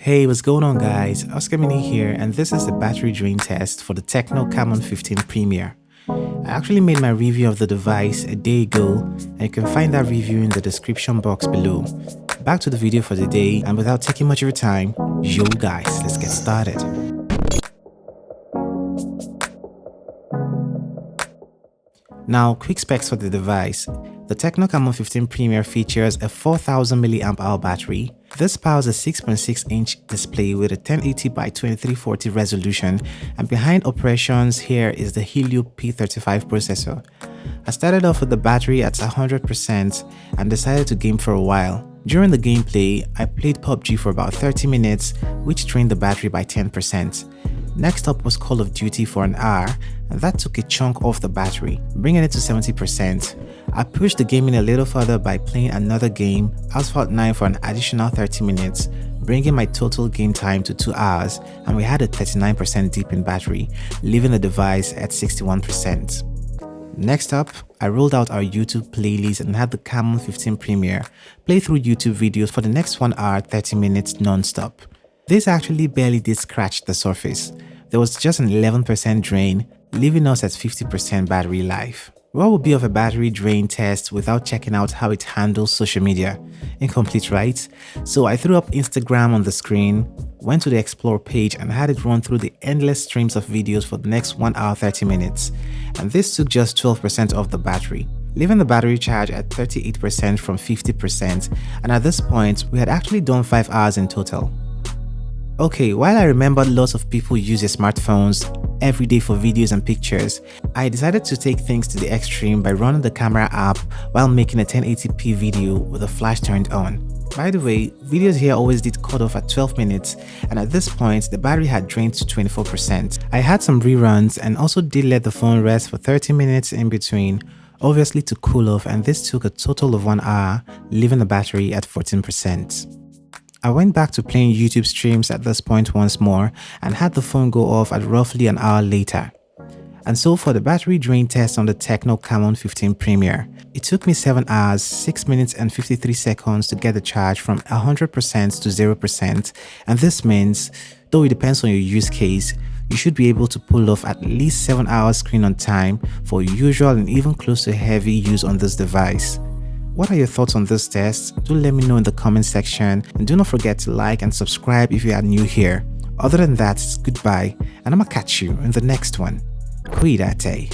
Hey, what's going on guys? Oscarmini here, and this is the battery drain test for the TECNO Camon 15 Premier. I actually made my review of the device a day ago, and you can find that review in the description box below. Back to the video for the day, and without taking much of your time, yo guys, let's get started. Now, quick specs for the device. The TECNO Camon 15 Premier features a 4000 mAh battery. This powers a 6.6-inch display with a 1080 by 2340 resolution, and behind operations here is the Helio P35 processor. I started off with the battery at 100% and decided to game for a while. During the gameplay, I played PUBG for about 30 minutes, which drained the battery by 10%. Next up was Call of Duty for an hour, and that took a chunk off the battery, bringing it to 70%. I pushed the gaming a little further by playing another game, Asphalt 9, for an additional 30 minutes, bringing my total game time to 2 hours, and we had a 39% dip in battery, leaving the device at 61%. Next up, I rolled out our YouTube playlist and had the Camon 15 Premier play through YouTube videos for the next 1 hour 30 minutes non-stop. This actually barely did scratch the surface. There was just an 11% drain, leaving us at 50% battery life. What would be of a battery drain test without checking out how it handles social media? Incomplete, right? So I threw up Instagram on the screen, went to the Explore page and had it run through the endless streams of videos for the next 1 hour 30 minutes. And this took just 12% of the battery, leaving the battery charge at 38% from 50%, and at this point, we had actually done 5 hours in total. Okay, while I remember lots of people use their smartphones every day for videos and pictures, I decided to take things to the extreme by running the camera app while making a 1080p video with the flash turned on. By the way, videos here always did cut off at 12 minutes, and at this point the battery had drained to 24%. I had some reruns and also did let the phone rest for 30 minutes in between, obviously to cool off, and this took a total of 1 hour, leaving the battery at 14%. I went back to playing YouTube streams at this point once more and had the phone go off at roughly an hour later. And so for the battery drain test on the TECNO Camon 15 Premier, it took me 7 hours, 6 minutes and 53 seconds to get the charge from 100% to 0%, and this means, though it depends on your use case, you should be able to pull off at least 7 hours screen on time for usual and even close to heavy use on this device. What are your thoughts on this test? Do let me know in the comment section, and do not forget to like and subscribe if you are new here. Other than that, it's goodbye, and I'ma catch you in the next one. Cuídate.